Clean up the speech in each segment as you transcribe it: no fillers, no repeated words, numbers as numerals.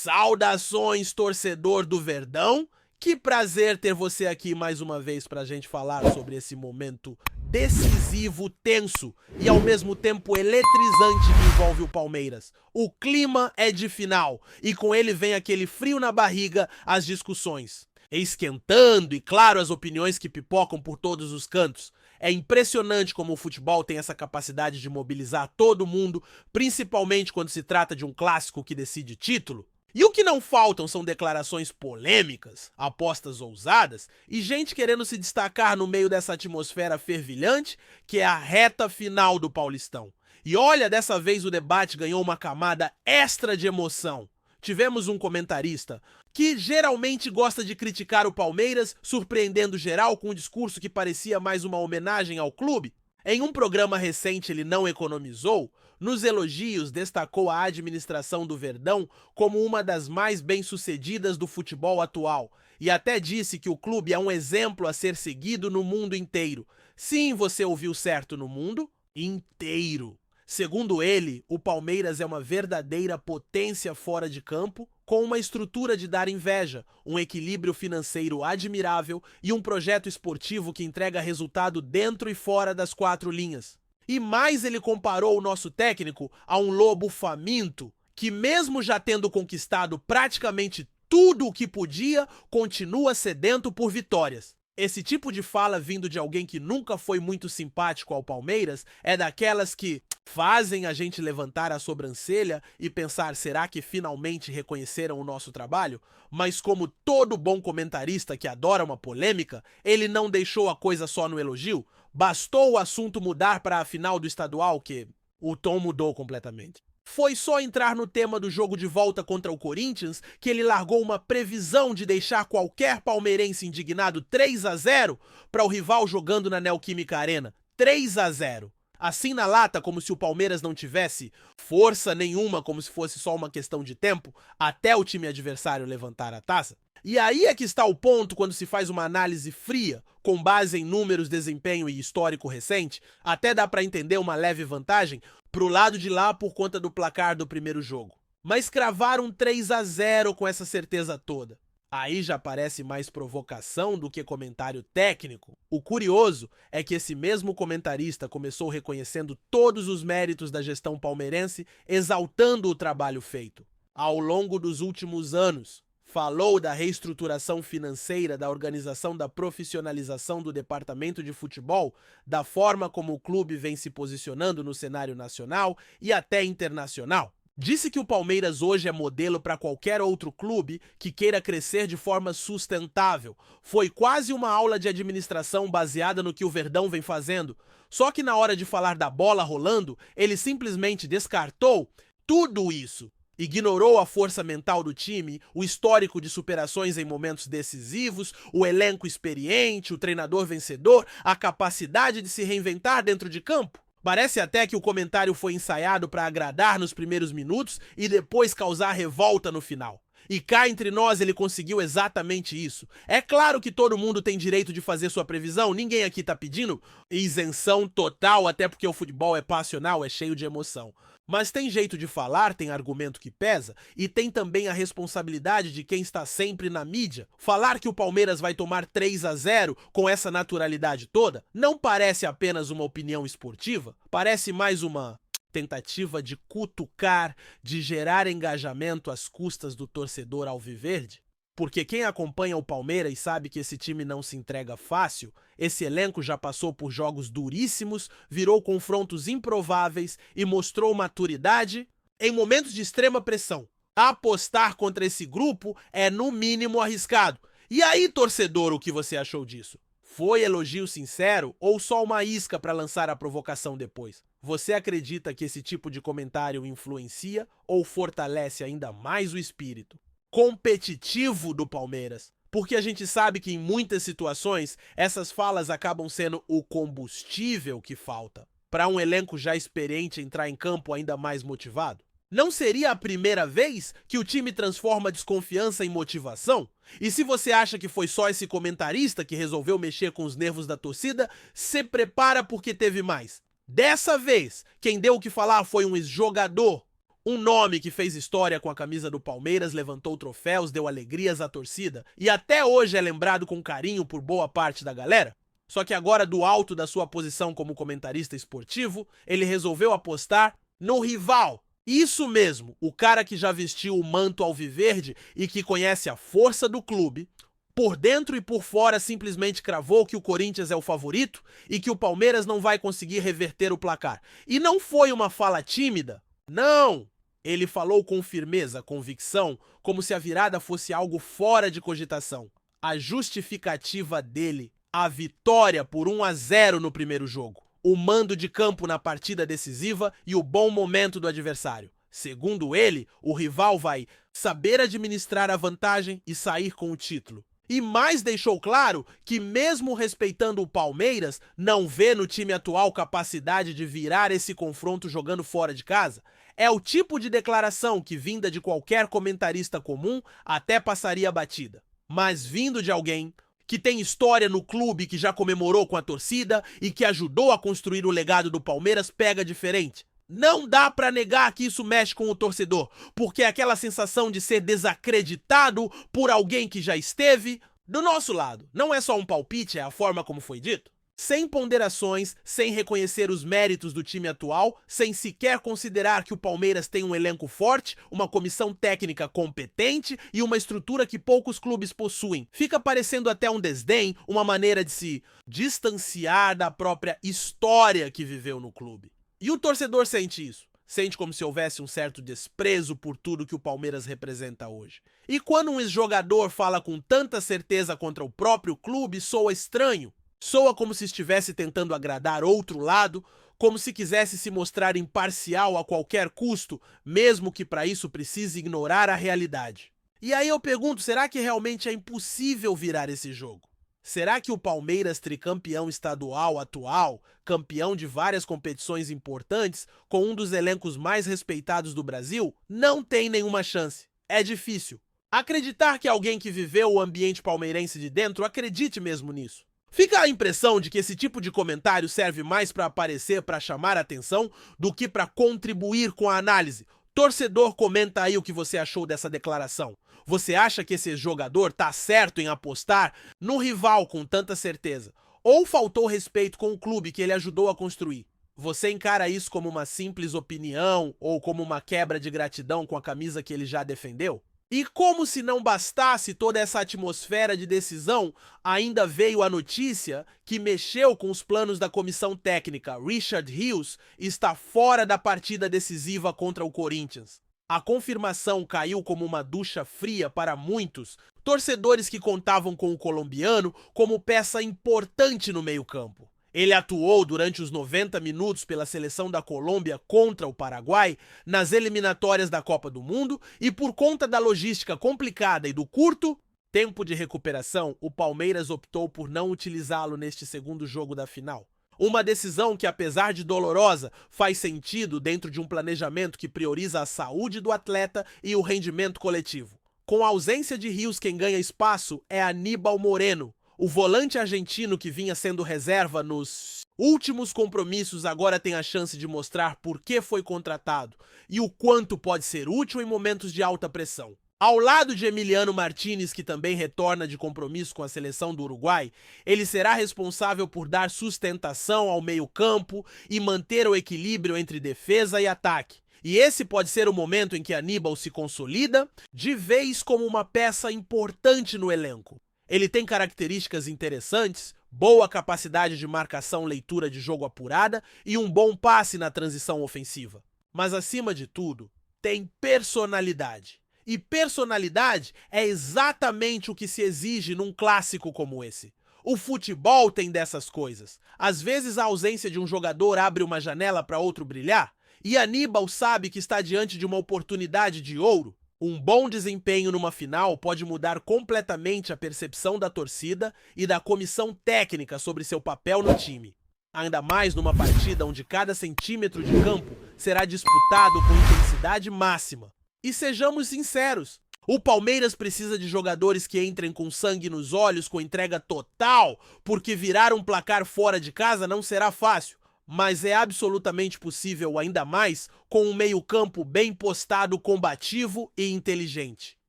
Saudações, torcedor do Verdão! Que prazer ter você aqui mais uma vez para a gente falar sobre esse momento decisivo, tenso e ao mesmo tempo eletrizante que envolve o Palmeiras. O clima é de final e com ele vem aquele frio na barriga, as discussões. Esquentando e, claro, as opiniões que pipocam por todos os cantos. É impressionante como o futebol tem essa capacidade de mobilizar todo mundo, principalmente quando se trata de um clássico que decide título. E o que não faltam são declarações polêmicas, apostas ousadas e gente querendo se destacar no meio dessa atmosfera fervilhante que é a reta final do Paulistão. E olha, dessa vez o debate ganhou uma camada extra de emoção. Tivemos um comentarista que geralmente gosta de criticar o Palmeiras, surpreendendo geral com um discurso que parecia mais uma homenagem ao clube. Em um programa recente ele não economizou, nos elogios destacou a administração do Verdão como uma das mais bem-sucedidas do futebol atual e até disse que o clube é um exemplo a ser seguido no mundo inteiro. Sim, você ouviu certo, no mundo inteiro. Segundo ele, o Palmeiras é uma verdadeira potência fora de campo, com uma estrutura de dar inveja, um equilíbrio financeiro admirável e um projeto esportivo que entrega resultado dentro e fora das quatro linhas. E mais, ele comparou o nosso técnico a um lobo faminto, que mesmo já tendo conquistado praticamente tudo o que podia, continua sedento por vitórias. Esse tipo de fala vindo de alguém que nunca foi muito simpático ao Palmeiras é daquelas que fazem a gente levantar a sobrancelha e pensar, será que finalmente reconheceram o nosso trabalho? Mas como todo bom comentarista que adora uma polêmica, ele não deixou a coisa só no elogio. Bastou o assunto mudar para a final do estadual que o tom mudou completamente. Foi só entrar no tema do jogo de volta contra o Corinthians que ele largou uma previsão de deixar qualquer palmeirense indignado 3-0 para o rival jogando na Neoquímica Arena. 3-0. Assim na lata, como se o Palmeiras não tivesse força nenhuma, como se fosse só uma questão de tempo, até o time adversário levantar a taça. E aí é que está o ponto quando se faz uma análise fria, com base em números, desempenho e histórico recente, até dá para entender uma leve vantagem pro lado de lá por conta do placar do primeiro jogo. Mas cravar um 3-0 com essa certeza toda, aí já parece mais provocação do que comentário técnico. O curioso é que esse mesmo comentarista começou reconhecendo todos os méritos da gestão palmeirense, exaltando o trabalho feito. Ao longo dos últimos anos, falou da reestruturação financeira, da organização da profissionalização do departamento de futebol, da forma como o clube vem se posicionando no cenário nacional e até internacional. Disse que o Palmeiras hoje é modelo para qualquer outro clube que queira crescer de forma sustentável. Foi quase uma aula de administração baseada no que o Verdão vem fazendo. Só que na hora de falar da bola rolando, ele simplesmente descartou tudo isso. Ignorou a força mental do time, o histórico de superações em momentos decisivos, o elenco experiente, o treinador vencedor, a capacidade de se reinventar dentro de campo. Parece até que o comentário foi ensaiado para agradar nos primeiros minutos e depois causar revolta no final. E cá entre nós ele conseguiu exatamente isso. É claro que todo mundo tem direito de fazer sua previsão, ninguém aqui tá pedindo isenção total, até porque o futebol é passional, é cheio de emoção. Mas tem jeito de falar, tem argumento que pesa e tem também a responsabilidade de quem está sempre na mídia. Falar que o Palmeiras vai tomar 3-0 com essa naturalidade toda não parece apenas uma opinião esportiva, parece mais uma tentativa de cutucar, de gerar engajamento às custas do torcedor alviverde. Porque quem acompanha o Palmeiras sabe que esse time não se entrega fácil, esse elenco já passou por jogos duríssimos, virou confrontos improváveis e mostrou maturidade em momentos de extrema pressão. Apostar contra esse grupo é no mínimo arriscado. E aí, torcedor, o que você achou disso? Foi elogio sincero ou só uma isca para lançar a provocação depois? Você acredita que esse tipo de comentário influencia ou fortalece ainda mais o espírito competitivo do Palmeiras? Porque a gente sabe que em muitas situações essas falas acabam sendo o combustível que falta para um elenco já experiente entrar em campo ainda mais motivado. Não seria a primeira vez que o time transforma desconfiança em motivação? E se você acha que foi só esse comentarista que resolveu mexer com os nervos da torcida, se prepara porque teve mais. Dessa vez, quem deu o que falar foi um ex-jogador Um nome que fez história com a camisa do Palmeiras, levantou troféus, deu alegrias à torcida e até hoje é lembrado com carinho por boa parte da galera. Só que agora, do alto da sua posição como comentarista esportivo, ele resolveu apostar no rival. Isso mesmo, o cara que já vestiu o manto alviverde e que conhece a força do clube, por dentro e por fora simplesmente cravou que o Corinthians é o favorito e que o Palmeiras não vai conseguir reverter o placar. E não foi uma fala tímida, não! Ele falou com firmeza, convicção, como se a virada fosse algo fora de cogitação. A justificativa dele, a vitória por 1-0 no primeiro jogo, o mando de campo na partida decisiva e o bom momento do adversário. Segundo ele, o rival vai saber administrar a vantagem e sair com o título. E mais deixou claro que, mesmo respeitando o Palmeiras, não vê no time atual capacidade de virar esse confronto jogando fora de casa. É o tipo de declaração que, vinda de qualquer comentarista comum, até passaria batida. Mas vindo de alguém que tem história no clube, que já comemorou com a torcida e que ajudou a construir o legado do Palmeiras, pega diferente. Não dá pra negar que isso mexe com o torcedor, porque é aquela sensação de ser desacreditado por alguém que já esteve do nosso lado. Não é só um palpite, é a forma como foi dito. Sem ponderações, sem reconhecer os méritos do time atual, sem sequer considerar que o Palmeiras tem um elenco forte, uma comissão técnica competente e uma estrutura que poucos clubes possuem. Fica parecendo até um desdém, uma maneira de se distanciar da própria história que viveu no clube. E o torcedor sente isso. Sente como se houvesse um certo desprezo por tudo que o Palmeiras representa hoje. E quando um ex-jogador fala com tanta certeza contra o próprio clube, soa estranho. Soa como se estivesse tentando agradar outro lado, como se quisesse se mostrar imparcial a qualquer custo, mesmo que para isso precise ignorar a realidade. E aí eu pergunto, será que realmente é impossível virar esse jogo? Será que o Palmeiras, tricampeão estadual atual, campeão de várias competições importantes, com um dos elencos mais respeitados do Brasil, não tem nenhuma chance? É difícil. Acreditar que alguém que viveu o ambiente palmeirense de dentro acredite mesmo nisso. Fica a impressão de que esse tipo de comentário serve mais para aparecer, para chamar a atenção, do que para contribuir com a análise. Torcedor, comenta aí o que você achou dessa declaração. Você acha que esse jogador tá certo em apostar no rival com tanta certeza? Ou faltou respeito com o clube que ele ajudou a construir? Você encara isso como uma simples opinião ou como uma quebra de gratidão com a camisa que ele já defendeu? E como se não bastasse toda essa atmosfera de decisão, ainda veio a notícia que mexeu com os planos da comissão técnica. Richard Rios está fora da partida decisiva contra o Corinthians. A confirmação caiu como uma ducha fria para muitos torcedores que contavam com o colombiano como peça importante no meio-campo. Ele atuou durante os 90 minutos pela seleção da Colômbia contra o Paraguai nas eliminatórias da Copa do Mundo e, por conta da logística complicada e do curto tempo de recuperação, o Palmeiras optou por não utilizá-lo neste segundo jogo da final. Uma decisão que, apesar de dolorosa, faz sentido dentro de um planejamento que prioriza a saúde do atleta e o rendimento coletivo. Com a ausência de Rios, quem ganha espaço é Aníbal Moreno. O volante argentino que vinha sendo reserva nos últimos compromissos agora tem a chance de mostrar por que foi contratado e o quanto pode ser útil em momentos de alta pressão. Ao lado de Emiliano Martínez, que também retorna de compromisso com a seleção do Uruguai, ele será responsável por dar sustentação ao meio-campo e manter o equilíbrio entre defesa e ataque. E esse pode ser o momento em que Aníbal se consolida de vez como uma peça importante no elenco. Ele tem características interessantes, boa capacidade de marcação, leitura de jogo apurada e um bom passe na transição ofensiva. Mas, acima de tudo, tem personalidade. E personalidade é exatamente o que se exige num clássico como esse. O futebol tem dessas coisas. Às vezes a ausência de um jogador abre uma janela para outro brilhar, e Aníbal sabe que está diante de uma oportunidade de ouro. Um bom desempenho numa final pode mudar completamente a percepção da torcida e da comissão técnica sobre seu papel no time. Ainda mais numa partida onde cada centímetro de campo será disputado com intensidade máxima. E sejamos sinceros, o Palmeiras precisa de jogadores que entrem com sangue nos olhos, com entrega total, porque virar um placar fora de casa não será fácil. mas é absolutamente possível ainda mais com um meio-campo bem postado, combativo e inteligente.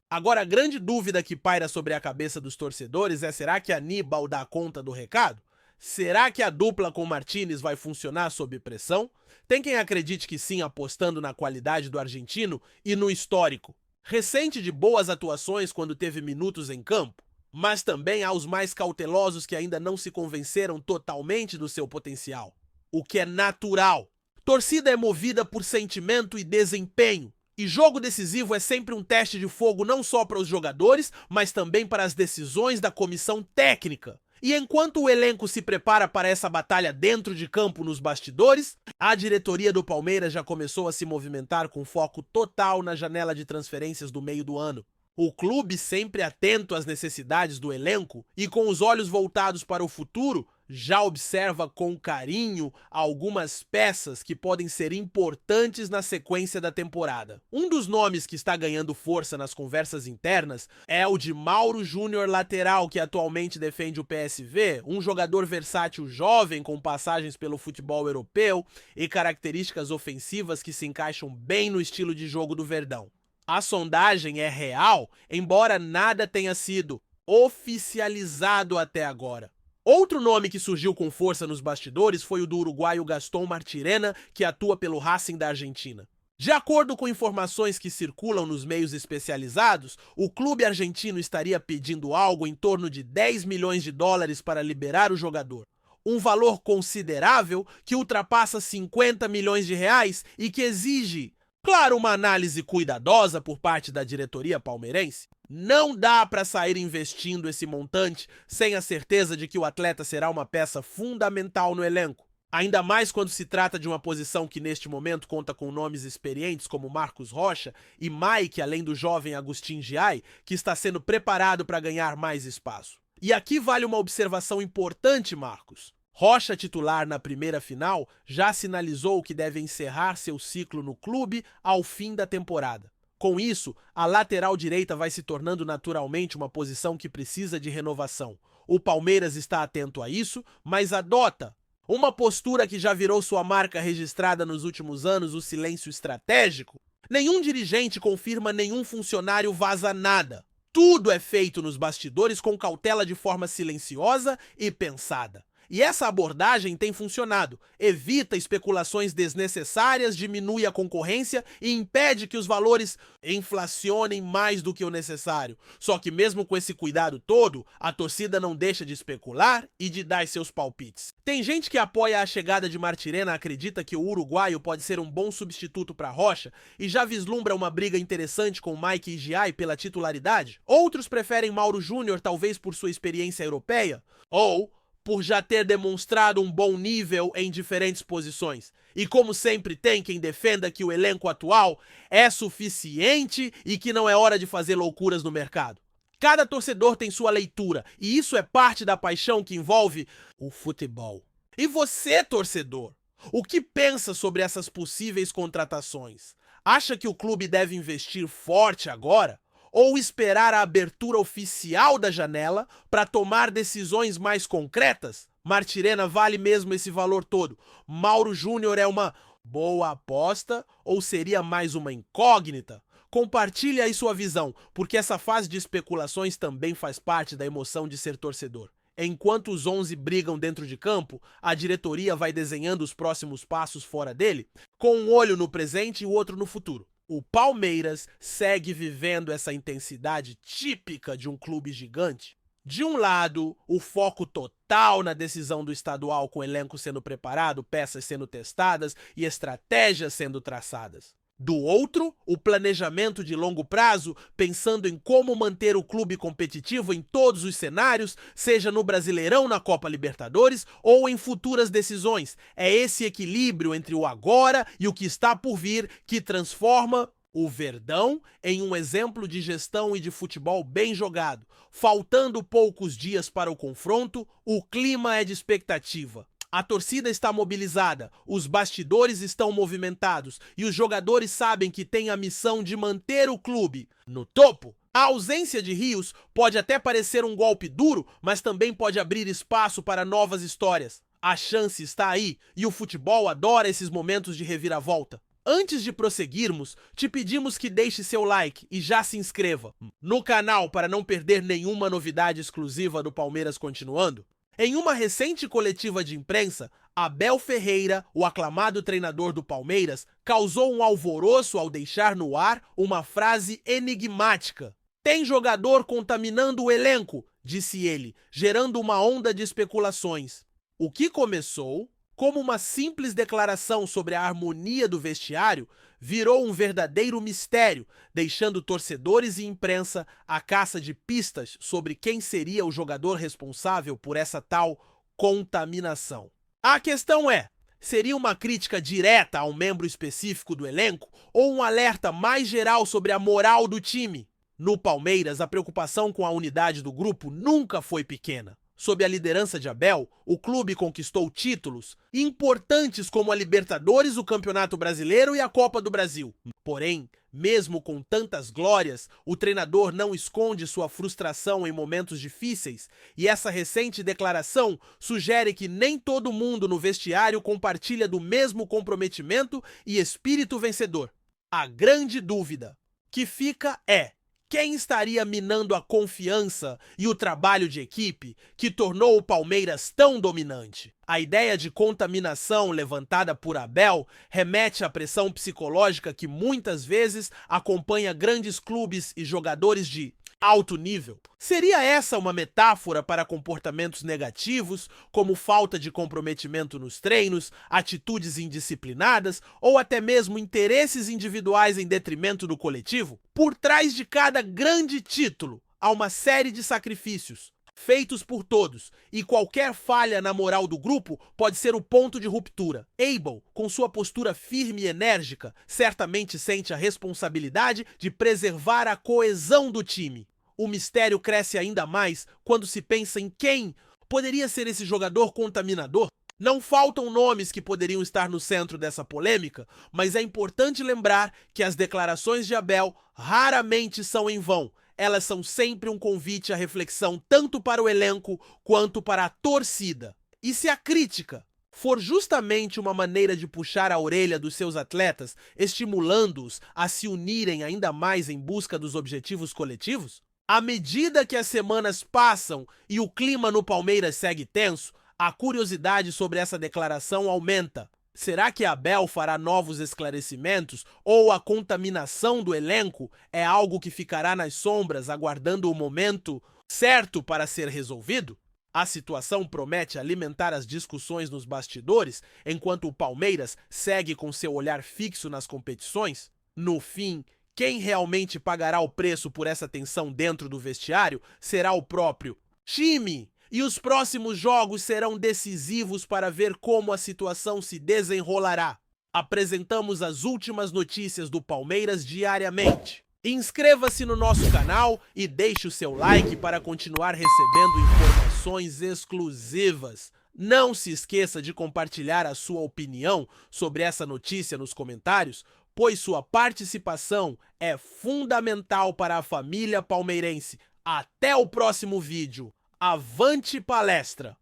Agora, a grande dúvida que paira sobre a cabeça dos torcedores é: será que Aníbal dá conta do recado? Será que a dupla com Martínez vai funcionar sob pressão? Tem quem acredite que sim, apostando na qualidade do argentino e no histórico recente de boas atuações quando teve minutos em campo, mas também há os mais cautelosos que ainda não se convenceram totalmente do seu potencial, o que é natural. Torcida é movida por sentimento e desempenho, e jogo decisivo é sempre um teste de fogo não só para os jogadores, mas também para as decisões da comissão técnica. E enquanto o elenco se prepara para essa batalha dentro de campo nos bastidores, a diretoria do Palmeiras já começou a se movimentar com foco total na janela de transferências do meio do ano. O clube, sempre atento às necessidades do elenco e com os olhos voltados para o futuro, já observa com carinho algumas peças que podem ser importantes na sequência da temporada. Um dos nomes que está ganhando força nas conversas internas é o de Mauro Júnior, lateral, que atualmente defende o PSV, um jogador versátil jovem com passagens pelo futebol europeu e características ofensivas que se encaixam bem no estilo de jogo do Verdão. A sondagem é real, embora nada tenha sido oficializado até agora. Outro nome que surgiu com força nos bastidores foi o do uruguaio Gastón Martirena, que atua pelo Racing da Argentina. De acordo com informações que circulam nos meios especializados, o clube argentino estaria pedindo algo em torno de 10 milhões de dólares para liberar o jogador. Um valor considerável que ultrapassa 50 milhões de reais e que exige, claro, uma análise cuidadosa por parte da diretoria palmeirense. Não dá para sair investindo esse montante sem a certeza de que o atleta será uma peça fundamental no elenco. Ainda mais quando se trata de uma posição que neste momento conta com nomes experientes como Marcos Rocha e Mike, além do jovem Agustín Giai, que está sendo preparado para ganhar mais espaço. E aqui vale uma observação importante, Marcos. Rocha, titular na primeira final, já sinalizou que deve encerrar seu ciclo no clube ao fim da temporada. Com isso, a lateral direita vai se tornando naturalmente uma posição que precisa de renovação. O Palmeiras está atento a isso, mas adota uma postura que já virou sua marca registrada nos últimos anos: o silêncio estratégico. Nenhum dirigente confirma, nenhum funcionário vaza nada. Tudo é feito nos bastidores com cautela, de forma silenciosa e pensada. E essa abordagem tem funcionado, evita especulações desnecessárias, diminui a concorrência e impede que os valores inflacionem mais do que o necessário. Só que mesmo com esse cuidado todo, a torcida não deixa de especular e de dar seus palpites. Tem gente que apoia a chegada de Martirena, acredita que o uruguaio pode ser um bom substituto para Rocha e já vislumbra uma briga interessante com Mike e Giai pela titularidade. Outros preferem Mauro Júnior, talvez por sua experiência europeia, ou por já ter demonstrado um bom nível em diferentes posições. E como sempre, tem quem defenda que o elenco atual é suficiente e que não é hora de fazer loucuras no mercado. Cada torcedor tem sua leitura, e isso é parte da paixão que envolve o futebol. E você, torcedor, o que pensa sobre essas possíveis contratações? Acha que o clube deve investir forte agora? Ou esperar a abertura oficial da janela para tomar decisões mais concretas? Martirena vale mesmo esse valor todo? Mauro Júnior é uma boa aposta ou seria mais uma incógnita? Compartilhe aí sua visão, porque essa fase de especulações também faz parte da emoção de ser torcedor. Enquanto os 11 brigam dentro de campo, a diretoria vai desenhando os próximos passos fora dele, com um olho no presente e o outro no futuro. O Palmeiras segue vivendo essa intensidade típica de um clube gigante. De um lado, o foco total na decisão do estadual, com o elenco sendo preparado, peças sendo testadas e estratégias sendo traçadas. Do outro, o planejamento de longo prazo, pensando em como manter o clube competitivo em todos os cenários, seja no Brasileirão, na Copa Libertadores ou em futuras decisões. É esse equilíbrio entre o agora e o que está por vir que transforma o Verdão em um exemplo de gestão e de futebol bem jogado. Faltando poucos dias para o confronto, o clima é de expectativa. A torcida está mobilizada, os bastidores estão movimentados e os jogadores sabem que têm a missão de manter o clube no topo. A ausência de Rios pode até parecer um golpe duro, mas também pode abrir espaço para novas histórias. A chance está aí e o futebol adora esses momentos de reviravolta. Antes de prosseguirmos, te pedimos que deixe seu like e já se inscreva no canal para não perder nenhuma novidade exclusiva do Palmeiras continuando. Em uma recente coletiva de imprensa, Abel Ferreira, o aclamado treinador do Palmeiras, causou um alvoroço ao deixar no ar uma frase enigmática. "Tem jogador contaminando o elenco", disse ele, gerando uma onda de especulações. O que começou como uma simples declaração sobre a harmonia do vestiário virou um verdadeiro mistério, deixando torcedores e imprensa à caça de pistas sobre quem seria o jogador responsável por essa tal contaminação. A questão é, seria uma crítica direta a um membro específico do elenco ou um alerta mais geral sobre a moral do time? No Palmeiras, a preocupação com a unidade do grupo nunca foi pequena. Sob a liderança de Abel, o clube conquistou títulos importantes como a Libertadores, o Campeonato Brasileiro e a Copa do Brasil. Porém, mesmo com tantas glórias, o treinador não esconde sua frustração em momentos difíceis, e essa recente declaração sugere que nem todo mundo no vestiário compartilha do mesmo comprometimento e espírito vencedor. A grande dúvida que fica é: quem estaria minando a confiança e o trabalho de equipe que tornou o Palmeiras tão dominante? A ideia de contaminação levantada por Abel remete à pressão psicológica que muitas vezes acompanha grandes clubes e jogadores de alto nível. Seria essa uma metáfora para comportamentos negativos, como falta de comprometimento nos treinos, atitudes indisciplinadas ou até mesmo interesses individuais em detrimento do coletivo? Por trás de cada grande título, há uma série de sacrifícios feitos por todos, e qualquer falha na moral do grupo pode ser o ponto de ruptura. Abel, com sua postura firme e enérgica, certamente sente a responsabilidade de preservar a coesão do time. O mistério cresce ainda mais quando se pensa em quem poderia ser esse jogador contaminador. Não faltam nomes que poderiam estar no centro dessa polêmica, mas é importante lembrar que as declarações de Abel raramente são em vão. Elas são sempre um convite à reflexão tanto para o elenco quanto para a torcida. E se a crítica for justamente uma maneira de puxar a orelha dos seus atletas, estimulando-os a se unirem ainda mais em busca dos objetivos coletivos? À medida que as semanas passam e o clima no Palmeiras segue tenso, a curiosidade sobre essa declaração aumenta. Será que Abel fará novos esclarecimentos ou a contaminação do elenco é algo que ficará nas sombras aguardando o momento certo para ser resolvido? A situação promete alimentar as discussões nos bastidores enquanto o Palmeiras segue com seu olhar fixo nas competições? No fim, quem realmente pagará o preço por essa tensão dentro do vestiário será o próprio time. E os próximos jogos serão decisivos para ver como a situação se desenrolará. Apresentamos as últimas notícias do Palmeiras diariamente. Inscreva-se no nosso canal e deixe o seu like para continuar recebendo informações exclusivas. Não se esqueça de compartilhar a sua opinião sobre essa notícia nos comentários, pois sua participação é fundamental para a família palmeirense. Até o próximo vídeo. Avante palestra!